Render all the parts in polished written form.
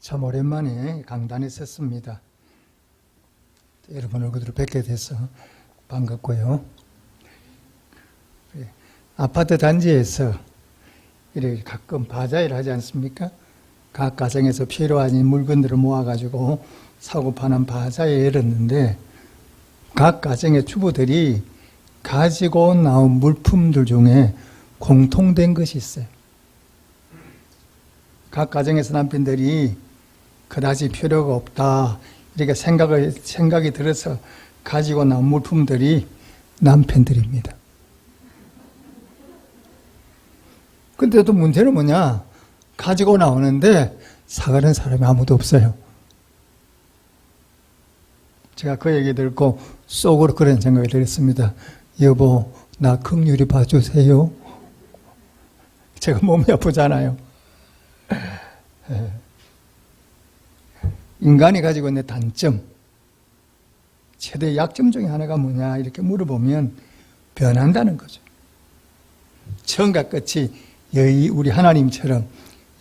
참 오랜만에 강단에 섰습니다. 여러분 얼굴을 뵙게 돼서 반갑고요. 아파트 단지에서 이렇게 가끔 바자회를 하지 않습니까? 각 가정에서 필요한 물건들을 모아가지고 사고 파는 바자회를 열었는데 각 가정의 주부들이 가지고 나온 물품들 중에 공통된 것이 있어요. 각 가정에서 남편들이 그다지 필요가 없다 이렇게 생각이 들어서 가지고 나온 물품들이 남편들입니다. 근데 또 문제는 뭐냐? 가지고 나오는데 사가는 사람이 아무도 없어요. 제가 그 얘기 듣고 속으로 그런 생각이 들었습니다. 여보, 나 긍휼히 봐주세요. 제가 몸이 아프잖아요. 인간이 가지고 있는 단점, 최대 약점 중에 하나가 뭐냐 이렇게 물어보면 변한다는 거죠. 처음과 끝이 우리 하나님처럼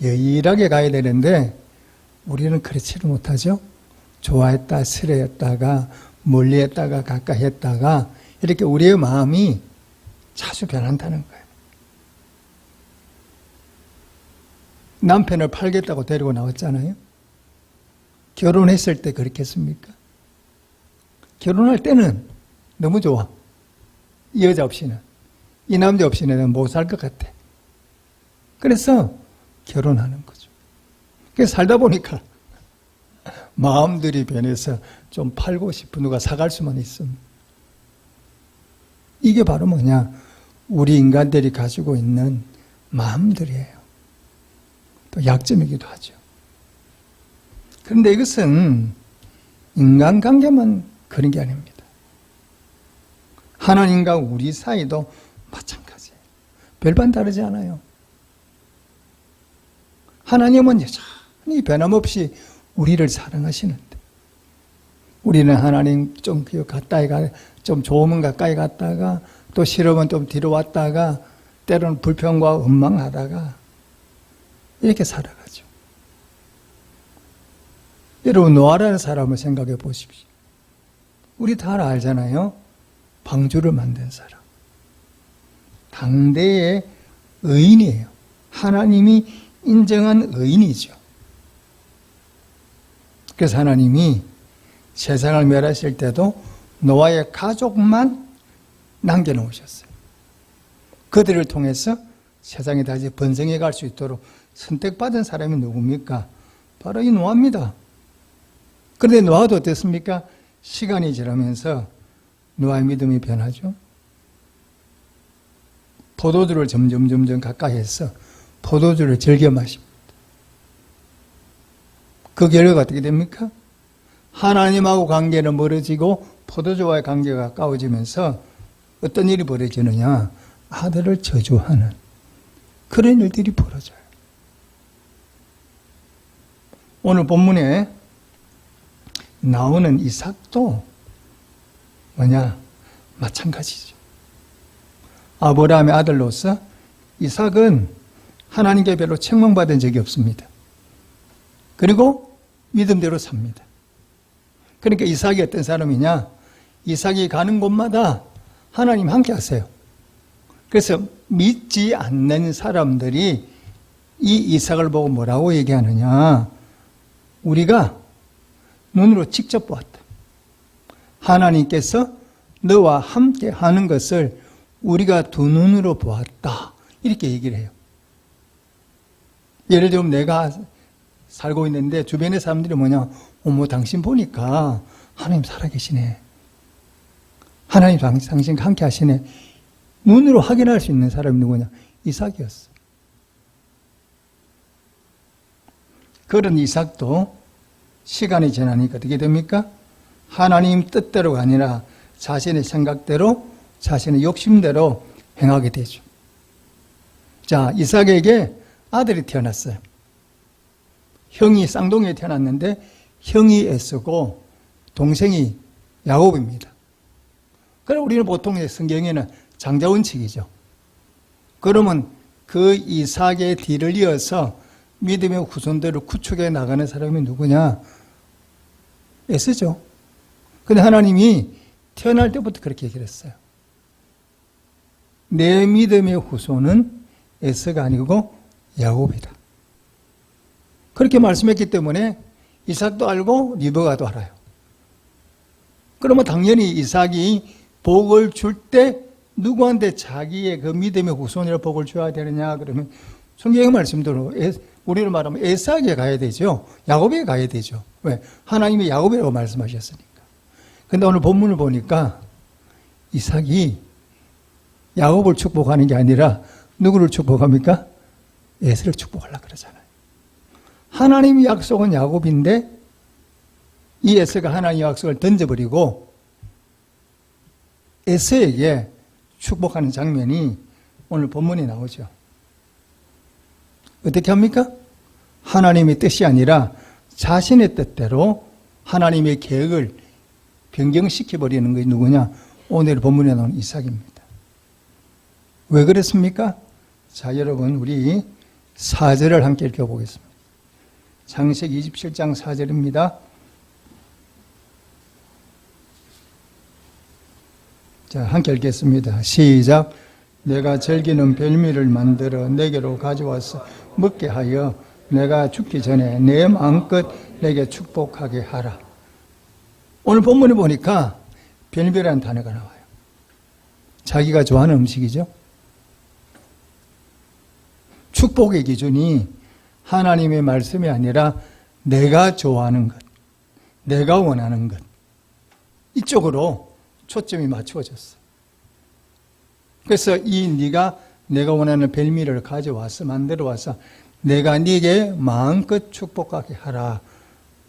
여일하게 가야 되는데 우리는 그렇지를 못하죠. 좋아했다 싫어했다가 멀리했다가 가까이 했다가 이렇게 우리의 마음이 자주 변한다는 거예요. 남편을 팔겠다고 데리고 나왔잖아요. 결혼했을 때 그렇겠습니까? 결혼할 때는 너무 좋아. 이 여자 없이는. 이 남자 없이는 못 살 것 같아. 그래서 결혼하는 거죠. 그래서 살다 보니까 마음들이 변해서 좀 팔고 싶은 누가 사갈 수만 있으면. 이게 바로 뭐냐? 우리 인간들이 가지고 있는 마음들이에요. 또 약점이기도 하죠. 그런데 이것은 인간관계만 그런 게 아닙니다. 하나님과 우리 사이도 마찬가지예요. 별반 다르지 않아요. 하나님은 여전히 변함없이 우리를 사랑하시는데 우리는 하나님 좀 가까이 좀 좋으면 가까이 갔다가 또 싫으면 좀 뒤로 왔다가 때로는 불평과 원망하다가 이렇게 살아가죠. 여러분 노아라는 사람을 생각해 보십시오. 우리 다 알잖아요. 방주를 만든 사람. 당대의 의인이에요. 하나님이 인정한 의인이죠. 그래서 하나님이 세상을 멸하실 때도 노아의 가족만 남겨놓으셨어요. 그들을 통해서 세상이 다시 번성해 갈 수 있도록 선택받은 사람이 누굽니까? 바로 이 노아입니다. 그런데 노아도 어땠습니까? 시간이 지나면서 노아의 믿음이 변하죠. 포도주를 점점 가까이 해서 포도주를 즐겨 마십니다. 그 결과가 어떻게 됩니까? 하나님하고 관계는 멀어지고 포도주와의 관계가 가까워지면서 어떤 일이 벌어지느냐? 아들을 저주하는 그런 일들이 벌어져요. 오늘 본문에 나오는 이삭도 뭐냐? 마찬가지죠. 아브라함의 아들로서 이삭은 하나님께 별로 책망받은 적이 없습니다. 그리고 믿음대로 삽니다. 그러니까 이삭이 어떤 사람이냐? 이삭이 가는 곳마다 하나님 함께 하세요. 그래서 믿지 않는 사람들이 이 이삭을 보고 뭐라고 얘기하느냐? 우리가 눈으로 직접 보았다. 하나님께서 너와 함께 하는 것을 우리가 두 눈으로 보았다. 이렇게 얘기를 해요. 예를 들면 내가 살고 있는데 주변의 사람들이 뭐냐? 어머 당신 보니까 하나님 살아계시네. 하나님 당신과 함께 하시네. 눈으로 확인할 수 있는 사람이 누구냐? 이삭이었어. 그런 이삭도 시간이 지나니까 어떻게 됩니까? 하나님 뜻대로가 아니라 자신의 생각대로 자신의 욕심대로 행하게 되죠. 자, 이삭에게 아들이 태어났어요. 형이 쌍둥이에 태어났는데 형이 에서고 동생이 야곱입니다. 그럼 우리는 보통 성경에는 장자원칙이죠. 그러면 그 이삭의 뒤를 이어서 믿음의 후손들을 구축해 나가는 사람이 누구냐? 에서죠. 근데 하나님이 태어날 때부터 그렇게 얘기를 했어요. 내 믿음의 후손은 에서가 아니고 야곱이다. 그렇게 말씀했기 때문에 이삭도 알고 리브가도 알아요. 그러면 당연히 이삭이 복을 줄 때 누구한테 자기의 그 믿음의 후손이라 복을 줘야 되느냐 그러면 성경의 말씀대로 우리를 말하면 에삭에 가야 되죠. 야곱에 가야 되죠. 왜? 하나님이 야곱이라고 말씀하셨으니까. 근데 오늘 본문을 보니까 이삭이 야곱을 축복하는 게 아니라 누구를 축복합니까? 에서를 축복하려고 그러잖아요. 하나님의 약속은 야곱인데 이 에서가 하나님의 약속을 던져버리고 에서에게 축복하는 장면이 오늘 본문에 나오죠. 어떻게 합니까? 하나님의 뜻이 아니라 자신의 뜻대로 하나님의 계획을 변경시켜버리는 것이 누구냐? 오늘 본문에 나온 이삭입니다. 왜 그랬습니까? 자, 여러분 우리 4절을 함께 읽어보겠습니다. 창세기 27장 4절입니다. 자, 함께 읽겠습니다. 시작. 내가 즐기는 별미를 만들어 내게로 가져와서 먹게 하여 내가 죽기 전에 내 마음껏 내게 축복하게 하라. 오늘 본문에 보니까 별미라는 단어가 나와요. 자기가 좋아하는 음식이죠. 축복의 기준이 하나님의 말씀이 아니라 내가 좋아하는 것, 내가 원하는 것, 이쪽으로 초점이 맞추어졌어. 그래서 내가 원하는 별미를 가져와서 만들어 와서 내가 네게 마음껏 축복하게 하라.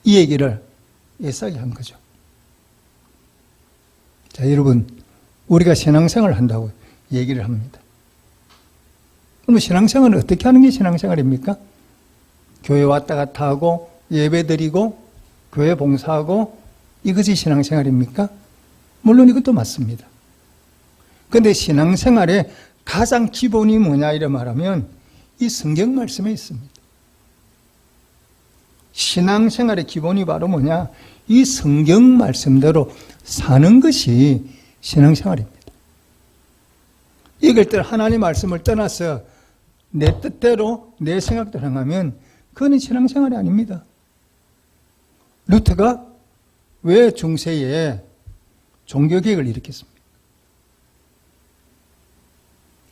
이 얘기를 에삭이 한 거죠. 자, 여러분 우리가 신앙생활을 한다고 얘기를 합니다. 그럼 신앙생활은 어떻게 하는 게 신앙생활입니까? 교회 왔다 갔다 하고 예배 드리고 교회 봉사하고 이것이 신앙생활입니까? 물론 이것도 맞습니다. 그런데 신앙생활의 가장 기본이 뭐냐 이래 말하면 이 성경 말씀에 있습니다. 신앙생활의 기본이 바로 뭐냐? 이 성경 말씀대로 사는 것이 신앙생활입니다. 이걸 때 하나님 말씀을 떠나서 내 뜻대로 내 생각대로 행하면 그건 신앙생활이 아닙니다. 루터가 왜 중세에 종교개혁을 일으켰습니까?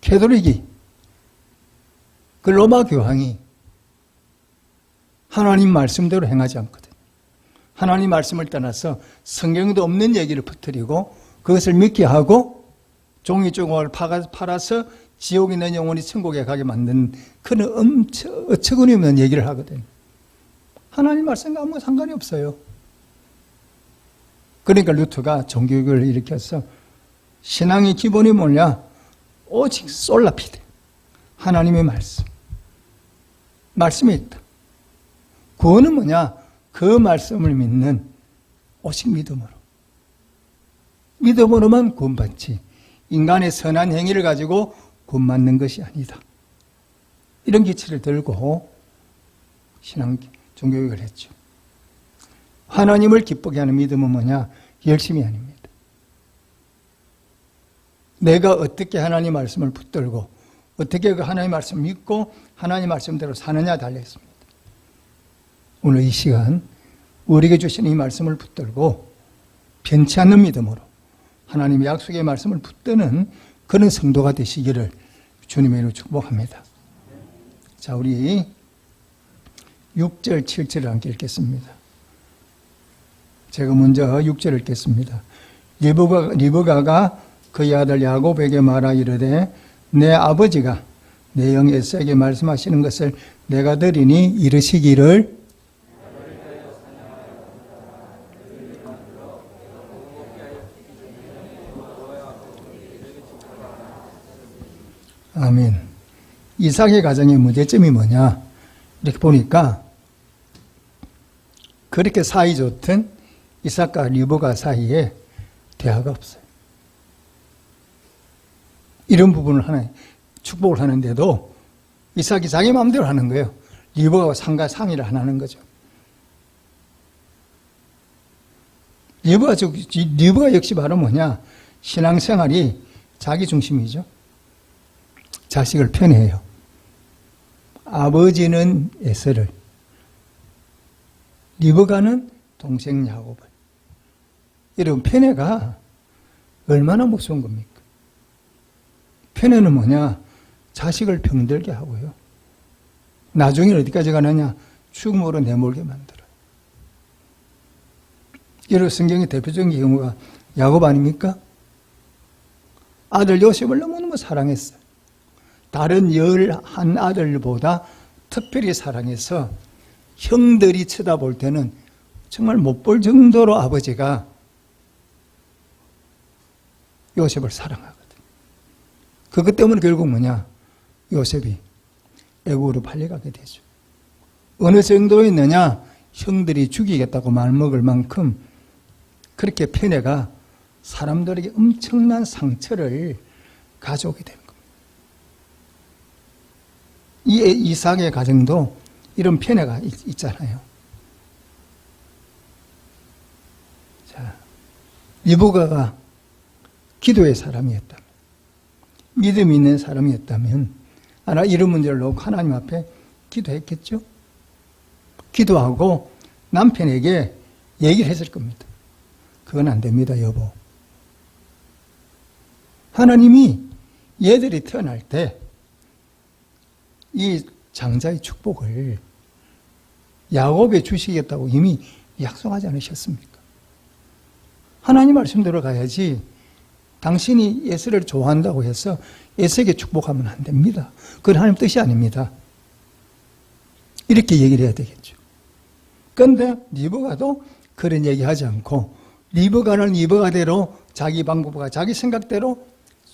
캐톨릭이, 그 로마 교황이 하나님 말씀대로 행하지 않거든요. 하나님 말씀을 떠나서 성경도 없는 얘기를 퍼뜨리고 그것을 믿게 하고 종이조각을 팔아서 지옥에 있는 영혼이 천국에 가게 만든 그런 어처구니 없는 얘기를 하거든요. 하나님 말씀과 아무 상관이 없어요. 그러니까 루터가 종교개혁을 일으켜서 신앙의 기본이 뭐냐? 오직 솔라피데, 하나님의 말씀. 말씀이 있다. 구원은 뭐냐? 그 말씀을 믿는 오직 믿음으로. 믿음으로만 구원받지 인간의 선한 행위를 가지고 구원받는 것이 아니다. 이런 기치를 들고 종교개혁을 했죠. 하나님을 기쁘게 하는 믿음은 뭐냐? 열심이 아닙니다. 내가 어떻게 하나님 말씀을 붙들고 어떻게 그 하나님 말씀을 믿고 하나님 말씀대로 사느냐에 달려있습니다. 오늘 이 시간 우리에게 주신 이 말씀을 붙들고 변치 않는 믿음으로 하나님의 약속의 말씀을 붙드는 그런 성도가 되시기를 주님의 이름으로 축복합니다. 자, 우리 6절, 7절을 함께 읽겠습니다. 제가 먼저 6절을 읽겠습니다. 리브가가 그의 아들 야곱에게 말하 이르되 내 아버지가 내 영 에서에게 말씀하시는 것을 내가 들으니 이르시기를 아멘. 이삭의 가정의 문제점이 뭐냐? 이렇게 보니까 그렇게 사이 좋던 이삭과 리브가 사이에 대화가 없어요. 이런 부분을 축복을 하는데도 이삭이 자기 마음대로 하는 거예요. 리브가와 상의를 안 하는 거죠. 리브가 역시 바로 뭐냐? 신앙생활이 자기 중심이죠. 자식을 편애해요. 아버지는 에서를, 리브가는 동생 야곱을. 이런 편애가 얼마나 무서운 겁니까? 편애는 뭐냐? 자식을 병들게 하고요. 나중에 어디까지 가느냐? 죽음으로 내몰게 만들어요. 이런 성경의 대표적인 경우가 야곱 아닙니까? 아들 요셉을 너무너무 사랑했어요. 다른 11아들보다 특별히 사랑해서 형들이 쳐다볼 때는 정말 못 볼 정도로 아버지가 요셉을 사랑하거든. 그것 때문에 결국 뭐냐? 요셉이 애국으로 팔려가게 되죠. 어느 정도였느냐? 형들이 죽이겠다고 말먹을 만큼 그렇게 편애가 사람들에게 엄청난 상처를 가져오게 되는 겁니다. 이 이삭의 가정도 이런 편애가 있잖아요. 자, 리브가가 기도의 사람이었다면, 믿음 있는 사람이었다면 아마 이런 문제를 놓고 하나님 앞에 기도했겠죠? 기도하고 남편에게 얘기를 했을 겁니다. 그건 안 됩니다, 여보. 하나님이 얘들이 태어날 때 이 장자의 축복을 야곱에 주시겠다고 이미 약속하지 않으셨습니까? 하나님 말씀대로 가야지 당신이 에서를 좋아한다고 해서 에서에게 축복하면 안 됩니다. 그건 하나님 뜻이 아닙니다. 이렇게 얘기를 해야 되겠죠. 그런데 리브가도 그런 얘기하지 않고 리브가는 리브가대로 자기 방법과 자기 생각대로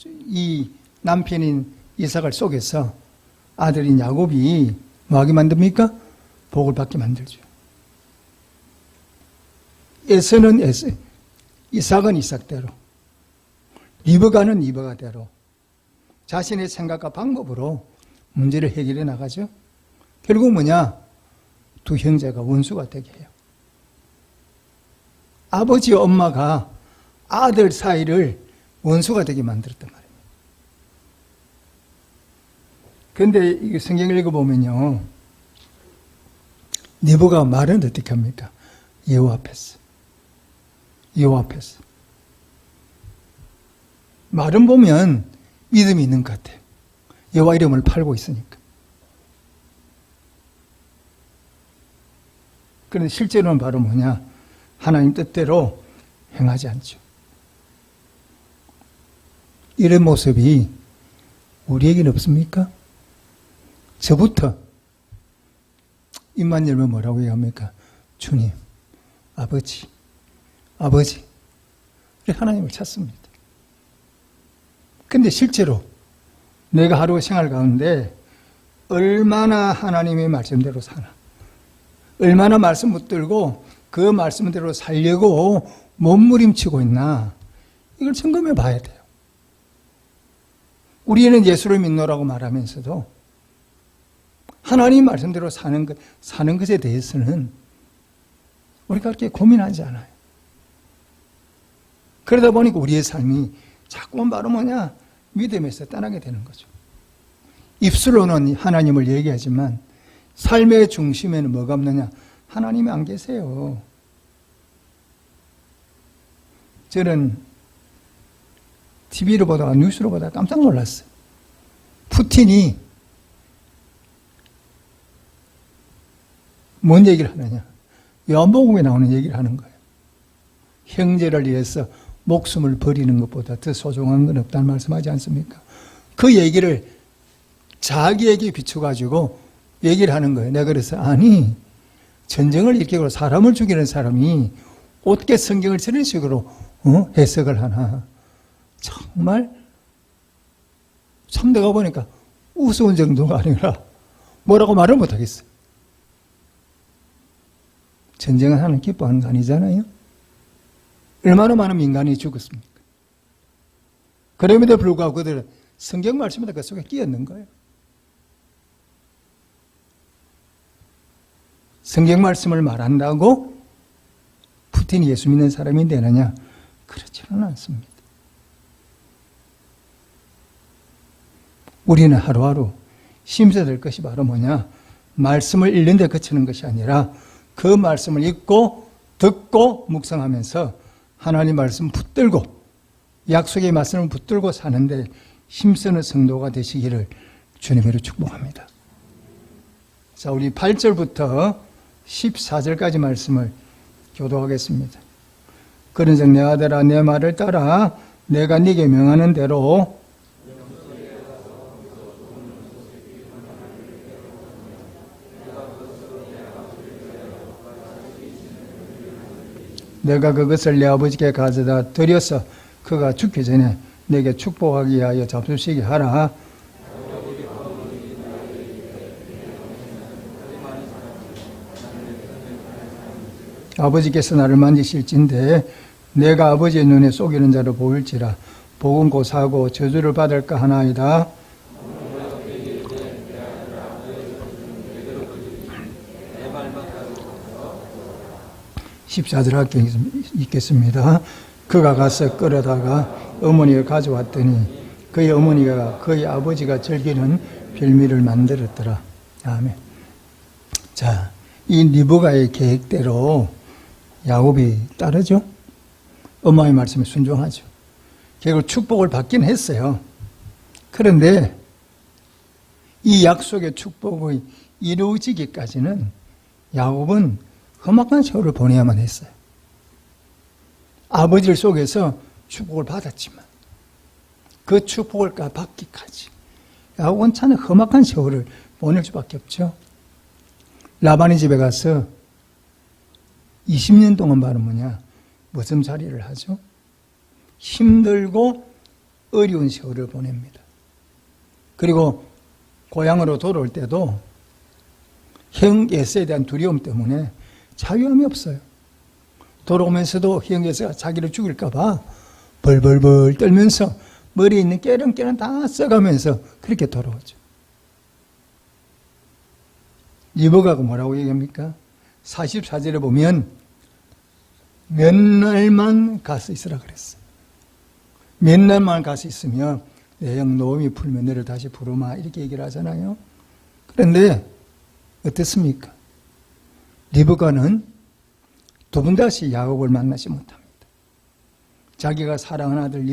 이 남편인 이삭을 속여서 아들인 야곱이 뭐하게 만듭니까? 복을 받게 만들죠. 에서는 에서, 이삭은 이삭대로, 리브가는 리브가대로 자신의 생각과 방법으로 문제를 해결해 나가죠. 결국 뭐냐? 두 형제가 원수가 되게 해요. 아버지와 엄마가 아들 사이를 원수가 되게 만들었단 말이에요. 그런데 이 성경을 읽어보면요, 리브가 말은 어떻게 합니까? 여호와 앞에서. 여호와 앞에서. 말은 보면 믿음이 있는 것 같아요. 여호와 이름을 팔고 있으니까. 그런데 실제로는 바로 뭐냐? 하나님 뜻대로 행하지 않죠. 이런 모습이 우리에게는 없습니까? 저부터 입만 열면 뭐라고 얘기합니까? 주님, 아버지, 아버지. 이렇게 하나님을 찾습니다. 근데 실제로 내가 하루 생활 가운데 얼마나 하나님의 말씀대로 사나, 얼마나 말씀 붙들고 그 말씀대로 살려고 몸부림치고 있나, 이걸 점검해 봐야 돼요. 우리는 예수를 믿노라고 말하면서도 하나님 말씀대로 사는 것에 대해서는 우리가 그렇게 고민하지 않아요. 그러다 보니까 우리의 삶이 자꾸만 바로 뭐냐? 믿음에서 떠나게 되는 거죠. 입술로는 하나님을 얘기하지만 삶의 중심에는 뭐가 없느냐? 하나님이 안 계세요. 저는 TV를 보다가 뉴스를 보다가 깜짝 놀랐어요. 푸틴이 뭔 얘기를 하느냐? 요한복음에 나오는 얘기를 하는 거예요. 형제를 위해서 목숨을 버리는 것보다 더 소중한 건 없다는 말씀하지 않습니까? 그 얘기를 자기에게 비춰가지고 얘기를 하는 거예요. 내가 그래서 아니, 전쟁을 일으키고 사람을 죽이는 사람이 어떻게 성경을 저런 식으로 해석을 하나. 정말 참 내가 보니까 우스운 정도가 아니라 뭐라고 말을 못하겠어요. 전쟁은 하나님 기뻐하는 거 아니잖아요. 얼마나 많은 인간이 죽었습니까? 그럼에도 불구하고 그들은 성경 말씀마다 그 속에 끼었는 거예요. 성경 말씀을 말한다고 푸틴이 예수 믿는 사람이 되느냐? 그렇지는 않습니다. 우리는 하루하루 심어야 될 것이 바로 뭐냐? 말씀을 읽는 데 그치는 것이 아니라 그 말씀을 읽고 듣고 묵상하면서 하나님 말씀 붙들고 약속의 말씀을 붙들고 사는데 힘쓰는 성도가 되시기를 주님으로 축복합니다. 자, 우리 8절부터 14절까지 말씀을 교도하겠습니다. 그런즉 내 아들아 내 말을 따라 내가 네게 명하는 대로 내가 그것을 내 아버지께 가져다 드려서 그가 죽기 전에 내게 축복하기 위하여 잡수시게 하라. 아버지께서 나를 만지실진데 내가 아버지의 눈에 속이는 자로 보일지라. 복은 고사하고 저주를 받을까 하나이다. 십사절 학교 읽겠습니다. 그가 가서 끌어다가 어머니가 가져왔더니 그의 어머니가 그의 아버지가 즐기는 별미를 만들었더라. 아멘. 자, 이 리브가의 계획대로 야곱이 따르죠. 엄마의 말씀에 순종하죠. 결국 축복을 받긴 했어요. 그런데 이 약속의 축복이 이루어지기까지는 야곱은 험악한 세월을 보내야만 했어요. 아버지를 속에서 축복을 받았지만 그 축복을 받기까지 야곱은 참 험악한 세월을 보낼 수밖에 없죠. 라반의 집에 가서 20년 동안 바로 뭐냐? 머슴살이를 하죠. 힘들고 어려운 세월을 보냅니다. 그리고 고향으로 돌아올 때도 형 예서에 대한 두려움 때문에 자유함이 없어요. 돌아오면서도 형 예서가 자기를 죽일까 봐 벌벌벌 떨면서 머리에 있는 깨름깨름 다 써가면서 그렇게 돌아오죠. 리브가가 뭐라고 얘기합니까? 44절에 보면 몇 날만 가서 있으라 그랬어요. 몇 날만 가서 있으면 내 형 노음이 풀면 너를 다시 부르마 이렇게 얘기를 하잖아요. 그런데 어떻습니까? 리브가는 두 번 다시 야곱을 만나지 못합니다. 자기가 사랑하는 아들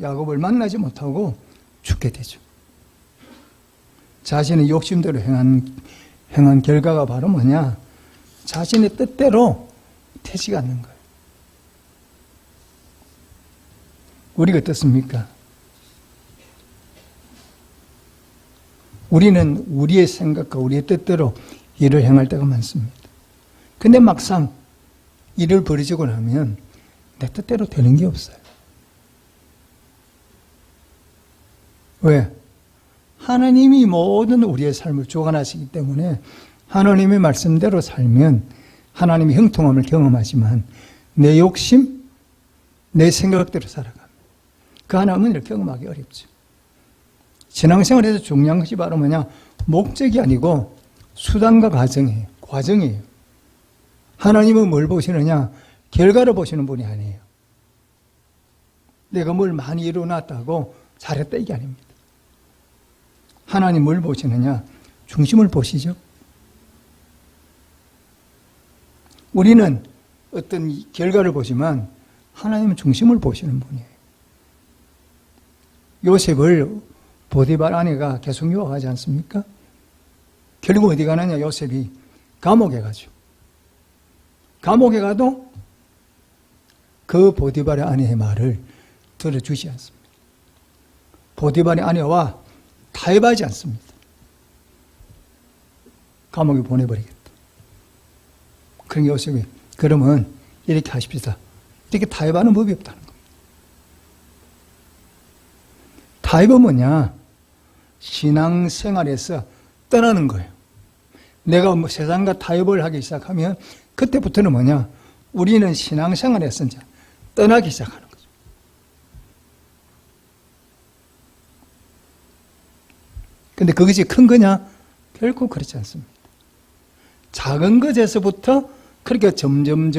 야곱을 만나지 못하고 죽게 되죠. 자신의 욕심대로 행한 결과가 바로 뭐냐? 자신의 뜻대로 되지 않는 거예요. 우리가 어떻습니까? 우리는 우리의 생각과 우리의 뜻대로 일을 행할 때가 많습니다. 근데 막상 일을 벌이지고 나면 내 뜻대로 되는 게 없어요. 왜? 하나님이 모든 우리의 삶을 주관하시기 때문에 하나님의 말씀대로 살면 하나님의 형통함을 경험하지만 내 욕심, 내 생각대로 살아갑니다. 그 하나님을 경험하기 어렵죠. 신앙생활에서 중요한 것이 바로 뭐냐? 목적이 아니고 수단과 과정이에요. 하나님은 뭘 보시느냐? 결과를 보시는 분이 아니에요. 내가 뭘 많이 이루어놨다고 잘했다 이게 아닙니다. 하나님 뭘 보시느냐? 중심을 보시죠. 우리는 어떤 결과를 보지만 하나님은 중심을 보시는 분이에요. 요셉을 보디발 아내가 계속 유혹하지 않습니까? 결국 어디 가느냐? 요셉이 감옥에 가죠. 감옥에 가도 그 보디발의 아내의 말을 들어주지 않습니다. 보디발의 아내와 타협하지 않습니다. 감옥에 보내버리겠다. 그러니까 요셉이 그러면 이렇게 하십시다. 이렇게 타협하는 법이 없다는 겁니다. 타협은 뭐냐? 신앙생활에서 떠나는 거예요. 내가 세상과 타협을 하기 시작하면 그때부터는 뭐냐? 우리는 신앙생활에서 이제 떠나기 시작하는 거죠. 근데 그것이 큰 거냐? 결코 그렇지 않습니다. 작은 것에서부터 그렇게 점점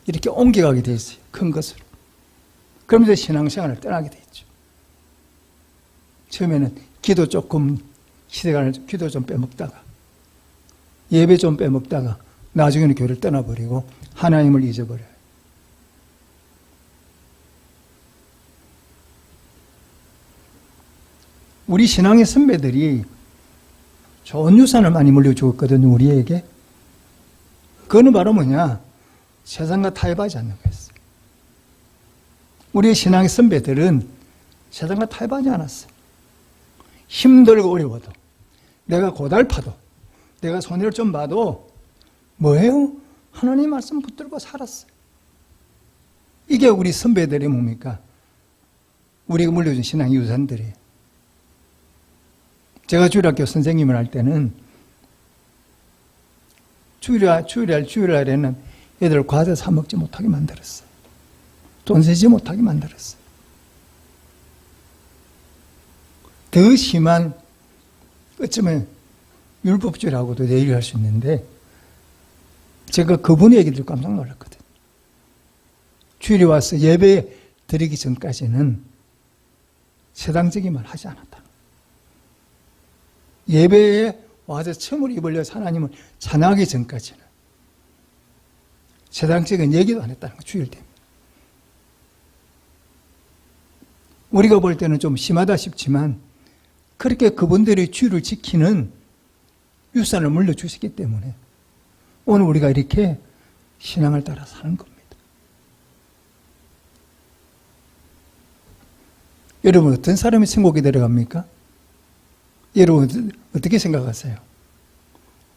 이렇게 옮겨가게 돼 있어요. 큰 것으로. 그러면서 신앙생활을 떠나게 돼 있죠. 처음에는 기도 조금 시대간을 기도 좀 빼먹다가 예배 좀 빼먹다가 나중에는 교회를 떠나버리고 하나님을 잊어버려요. 우리 신앙의 선배들이 좋은 유산을 많이 물려주었거든요, 우리에게. 그거는 바로 뭐냐? 세상과 타협하지 않는 거였어요. 우리의 신앙의 선배들은 세상과 타협하지 않았어요. 힘들고 어려워도, 내가 고달파도, 내가 손해를 좀 봐도 뭐예요? 하나님 말씀 붙들고 살았어요. 이게 우리 선배들이 뭡니까? 우리가 물려준 신앙의 유산들이에요. 제가 주일학교 선생님을 할 때는 주일날에는 애들 과자 사 먹지 못하게 만들었어요. 돈 쓰지 못하게 만들었어요. 더 심한, 어쩌면 율법주의라고도 얘기할 수 있는데, 제가 그분의 얘기 듣고 깜짝 놀랐거든요. 주일에 와서 예배 드리기 전까지는 세상적인 말 하지 않았다. 예배에 와서 처음으로 입을 열어서 하나님을 찬양하기 전까지는 세상적인 얘기도 안 했다는 거, 주일 때문에. 우리가 볼 때는 좀 심하다 싶지만 그렇게 그분들이 주일을 지키는 유산을 물려주셨기 때문에 오늘 우리가 이렇게 신앙을 따라 사는 겁니다. 여러분, 어떤 사람이 천국에 들어갑니까? 여러분 어떻게 생각하세요?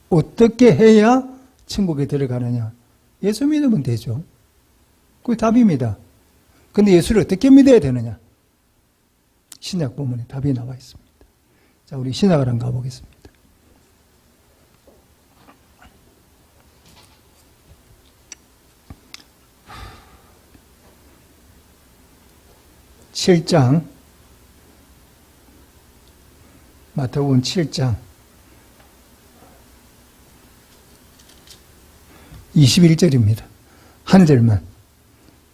어떻게 해야 천국에 들어가느냐? 예수 믿으면 되죠. 그게 답입니다. 그런데 예수를 어떻게 믿어야 되느냐? 신약 본문에 답이 나와 있습니다. 자, 우리 신약을 한번 가보겠습니다. 마태복음 7장 21절입니다. 한 절만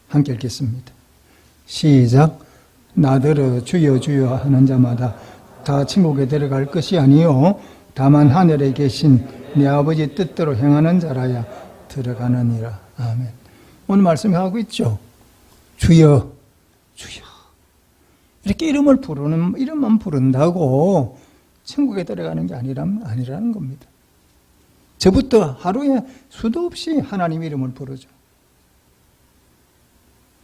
함께 읽겠습니다. 시작. 나더러 주여 주여 하는 자마다 다 천국에 들어갈 것이 아니요 다만 하늘에 계신 내 아버지 뜻대로 행하는 자라야 들어가느니라. 아멘. 오늘 말씀하고 있죠. 주여 주여. 이렇게 이름만 부른다고 천국에 들어가는 게 아니라는 겁니다. 저부터 하루에 수도 없이 하나님 이름을 부르죠.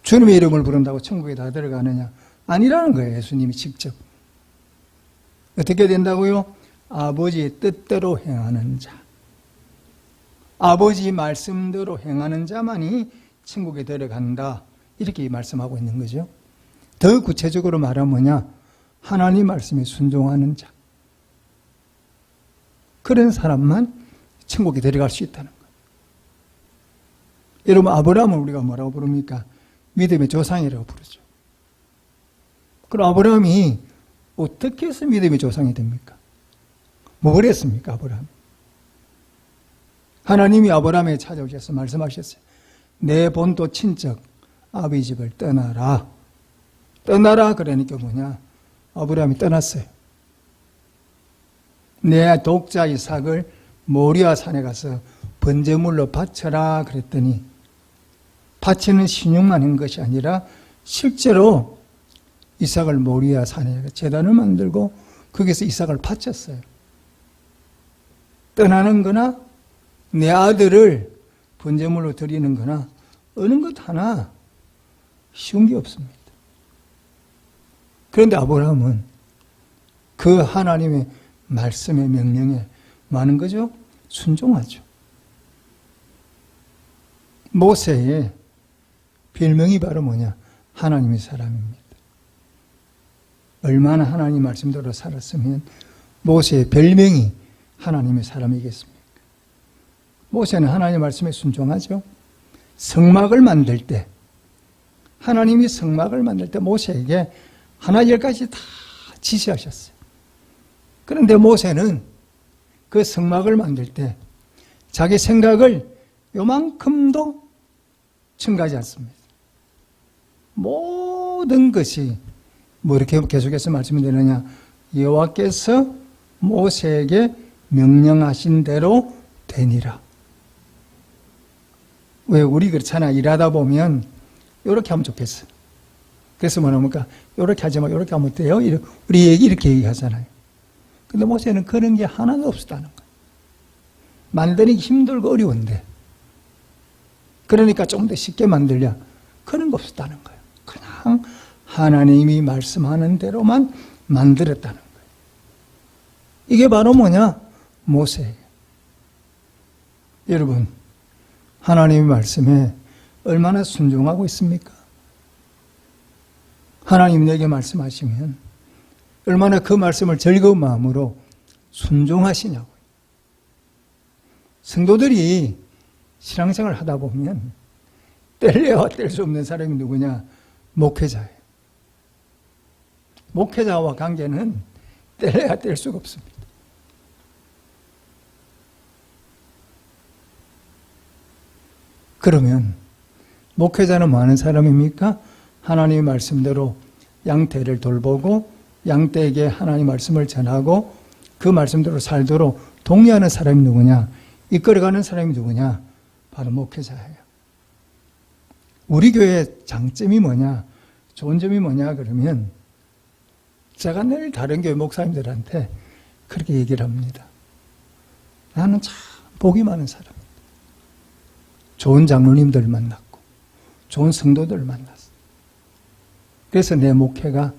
주님의 이름을 부른다고 천국에 다 들어가느냐? 아니라는 거예요. 예수님이 직접. 어떻게 된다고요? 아버지의 뜻대로 행하는 자. 아버지 말씀대로 행하는 자만이 천국에 들어간다. 이렇게 말씀하고 있는 거죠. 더 구체적으로 말하면 뭐냐? 하나님 말씀에 순종하는 자. 그런 사람만 천국에 들어갈 수 있다는 거예요. 여러분, 아브라함을 우리가 뭐라고 부릅니까? 믿음의 조상이라고 부르죠. 그럼 아브라함이 어떻게 해서 믿음의 조상이 됩니까? 뭘 했습니까, 아브라함? 하나님이 아브라함에게 찾아오셔서 말씀하셨어요. 내 본토 친척 아버지 집을 떠나라. 떠나라 그러니까 뭐냐? 아브라함이 떠났어요. 내 독자 이삭을 모리아 산에 가서 번제물로 바쳐라 그랬더니 바치는 신용만 한 것이 아니라 실제로 이삭을 모리아 산에 제단을 만들고 거기서 이삭을 바쳤어요. 떠나는 거나 내 아들을 번제물로 드리는 거나 어느 것 하나 쉬운 게 없습니다. 그런데 아브라함은 그 하나님의 말씀의 명령에 많은 거죠? 순종하죠. 모세의 별명이 바로 뭐냐? 하나님의 사람입니다. 얼마나 하나님 말씀대로 살았으면 모세의 별명이 하나님의 사람이겠습니까? 모세는 하나님의 말씀에 순종하죠. 성막을 만들 때, 하나님이 성막을 만들 때 모세에게 하나 10가지 다 지시하셨어요. 그런데 모세는 그 성막을 만들 때 자기 생각을 요만큼도 첨가하지 않습니다. 모든 것이 뭐 이렇게 계속해서 말씀이 되느냐, 여호와께서 모세에게 명령하신 대로 되니라. 왜 우리 그렇잖아. 일하다 보면 이렇게 하면 좋겠어. 그래서 뭐냐니까 이렇게 하지 마, 이렇게 하면 어때요? 우리 이렇게 얘기하잖아요. 근데 모세는 그런 게 하나도 없었다는 거예요. 만들기 힘들고 어려운데, 그러니까 좀 더 쉽게 만들려, 그런 거 없었다는 거예요. 그냥 하나님이 말씀하는 대로만 만들었다는 거예요. 이게 바로 뭐냐? 모세예요. 여러분, 하나님의 말씀에 얼마나 순종하고 있습니까? 하나님 내게 말씀하시면 얼마나 그 말씀을 즐거운 마음으로 순종하시냐고요. 성도들이 신앙생활을 하다 보면 뗄래야 뗄 수 없는 사람이 누구냐? 목회자예요. 목회자와 관계는 뗄래야 뗄 수가 없습니다. 그러면 목회자는 뭐 하는 사람입니까? 하나님의 말씀대로 양떼를 돌보고 양떼에게 하나님의 말씀을 전하고 그 말씀대로 살도록 독려하는 사람이 누구냐? 이끌어가는 사람이 누구냐? 바로 목회자예요. 우리 교회의 장점이 뭐냐? 좋은 점이 뭐냐? 그러면 제가 늘 다른 교회 목사님들한테 그렇게 얘기를 합니다. 나는 참 복이 많은 사람. 좋은 장로님들 만났고 좋은 성도들 만났어. 그래서 내 목회가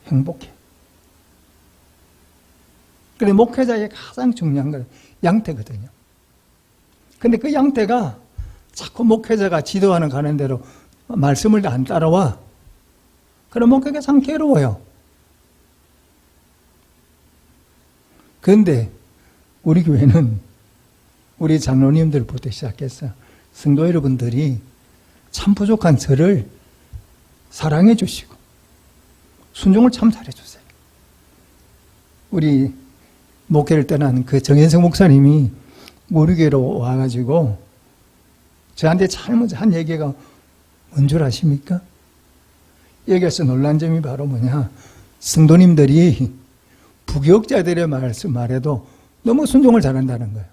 행복해. 그런데 목회자의 가장 중요한 건 양떼거든요. 근데 그 양떼가 자꾸 목회자가 지도하는 가는 대로 말씀을 안 따라와. 그럼 목회가 참 괴로워요. 그런데 우리 교회는 우리 장로님들부터 시작해서 성도 여러분들이 참 부족한 저를 사랑해 주시고 순종을 참 잘해 주세요. 우리 목회를 떠난 그 정현석 목사님이 우리 교회로 와가지고 저한테 잘못 한 얘기가 뭔 줄 아십니까? 여기서 놀란 점이 바로 뭐냐? 성도님들이 부교육자들의 말에도 너무 순종을 잘한다는 거예요.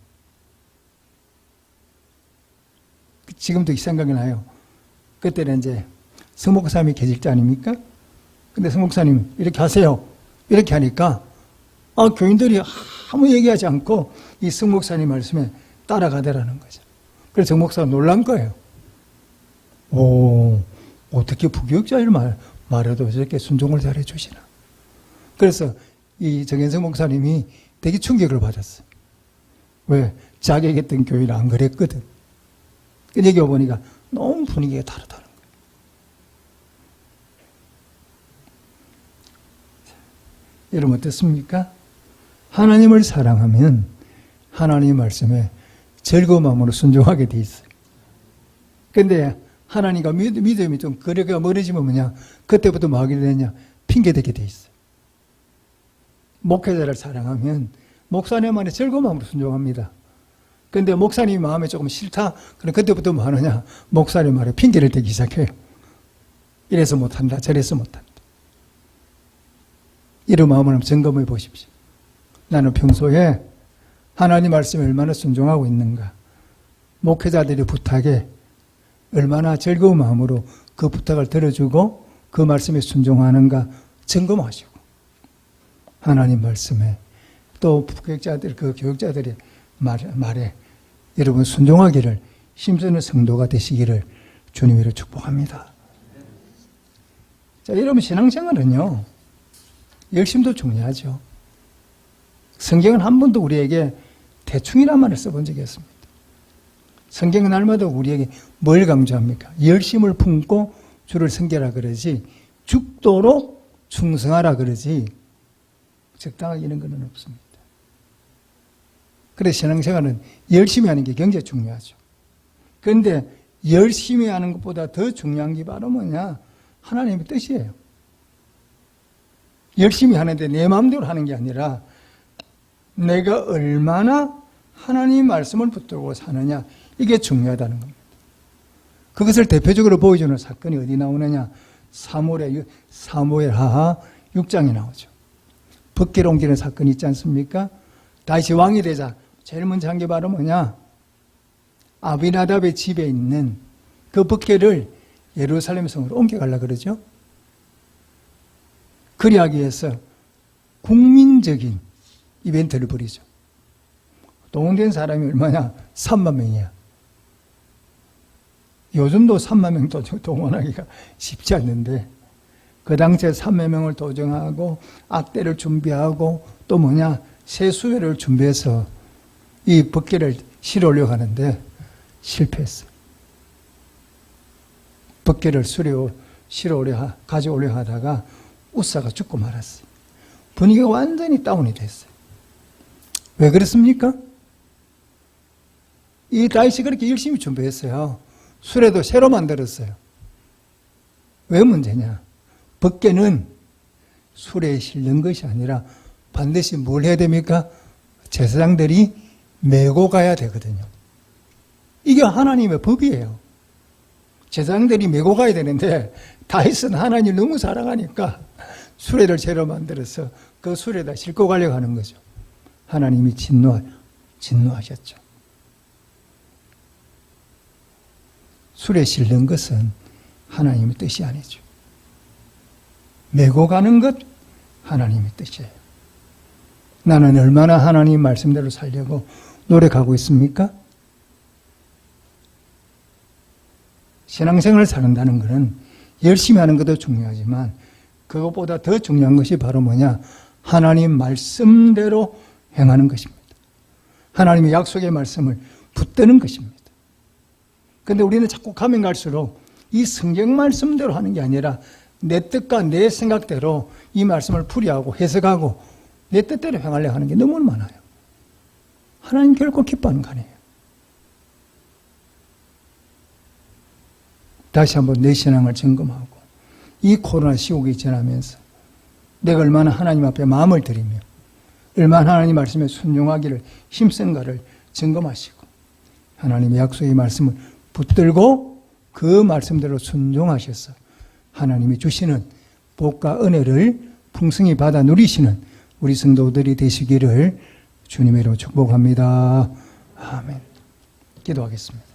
지금도 이 생각이 나요. 그때는 이제 성목사님이 계실 때 아닙니까? 근데 성목사님 이렇게 하세요. 이렇게 하니까 교인들이 아무 얘기하지 않고 이 성목사님 말씀에 따라가더라는 거죠. 그래서 성목사가 놀란 거예요. 어떻게 부교육자를 말해도 저렇게 순종을 잘해 주시나. 그래서 이 정현석 목사님이 되게 충격을 받았어요. 왜? 자기가 했던 교회는 안 그랬거든. 여기 와보니까 너무 분위기가 다르다는 거예요. 여러분 어떻습니까? 하나님을 사랑하면 하나님의 말씀에 즐거운 마음으로 순종하게 돼 있어요. 그런데 하나님과 믿음이 좀 거리가 멀어지면 뭐냐? 그때부터 뭐 하게 되냐? 핑계대게 돼 있어요. 목회자를 사랑하면 목사님 말에 즐거운 마음으로 순종합니다. 그런데 목사님 마음에 조금 싫다? 그럼 그때부터 뭐 하느냐? 목사님 말에 핑계를 대기 시작해요. 이래서 못한다, 저래서 못한다. 이런 마음을 한번 점검해 보십시오. 나는 평소에 하나님 말씀에 얼마나 순종하고 있는가? 목회자들의 부탁에 얼마나 즐거운 마음으로 그 부탁을 들어주고 그 말씀에 순종하는가 점검하시고 하나님 말씀에 또 부교육자들, 그 교육자들의 말에 여러분 순종하기를 힘쓰는 성도가 되시기를 주님으로 축복합니다. 자, 여러분 신앙생활은요 열심도 중요하죠. 성경은 한 번도 우리에게 대충이란 말을 써본 적이 없습니다. 성경은 날마다 우리에게 뭘 강조합니까? 열심을 품고 주를 섬기라 그러지 죽도록 충성하라 그러지 적당하게 이런 건 없습니다. 그래서 신앙생활은 열심히 하는 게 굉장히 중요하죠. 그런데 열심히 하는 것보다 더 중요한 게 바로 뭐냐? 하나님의 뜻이에요. 열심히 하는데 내 마음대로 하는 게 아니라 내가 얼마나 하나님 말씀을 붙들고 사느냐, 이게 중요하다는 겁니다. 그것을 대표적으로 보여주는 사건이 어디 나오느냐? 사무엘하하 6장에 나오죠. 법궤를 옮기는 사건이 있지 않습니까? 다시 왕이 되자 제일 먼저 한 게 바로 뭐냐? 아비나답의 집에 있는 그 법궤를 예루살렘 성으로 옮겨가려고 그러죠. 그리하기 위해서 국민적인 이벤트를 벌이죠. 동원된 사람이 얼마냐? 3만 명이야. 요즘도 3만 명 동원하기가 쉽지 않는데 그 당시에 3만 명을 도정하고 악대를 준비하고 또 뭐냐? 새 수레를 준비해서 이 법궤를 실어 올려 가는데 실패했어요. 법궤를 실어 가져오려 하다가 우사가 죽고 말았어요. 분위기가 완전히 다운이 됐어요. 왜 그렇습니까? 이 다윗이 그렇게 열심히 준비했어요. 수레도 새로 만들었어요. 왜 문제냐? 법궤는 수레에 실는 것이 아니라 반드시 뭘 해야 됩니까? 제사장들이 메고 가야 되거든요. 이게 하나님의 법이에요. 제사장들이 메고 가야 되는데 다윗은 하나님을 너무 사랑하니까 수레를 새로 만들어서 그 수레에다 싣고 가려고 하는 거죠. 하나님이 진노하셨죠. 수레에 실는 것은 하나님의 뜻이 아니죠. 메고 가는 것 하나님의 뜻이에요. 나는 얼마나 하나님 말씀대로 살려고 노력하고 있습니까? 신앙생활을 사는다는 것은 열심히 하는 것도 중요하지만 그것보다 더 중요한 것이 바로 뭐냐? 하나님 말씀대로 행하는 것입니다. 하나님의 약속의 말씀을 붙드는 것입니다. 그런데 우리는 자꾸 가면 갈수록 이 성경 말씀대로 하는 게 아니라 내 뜻과 내 생각대로 이 말씀을 풀이하고 해석하고 내 뜻대로 행하려고 하는 게 너무 많아요. 하나님 결코 기뻐하는 거 아니에요. 다시 한번 내 신앙을 점검하고 이 코로나 시국이 지나면서 내가 얼마나 하나님 앞에 마음을 들이며 얼마나 하나님 말씀에 순종하기를 힘쓴가를 점검하시고 하나님의 약속의 말씀을 붙들고 그 말씀대로 순종하셔서 하나님이 주시는 복과 은혜를 풍성히 받아 누리시는 우리 성도들이 되시기를 주님의 이름으로 축복합니다. 아멘. 기도하겠습니다.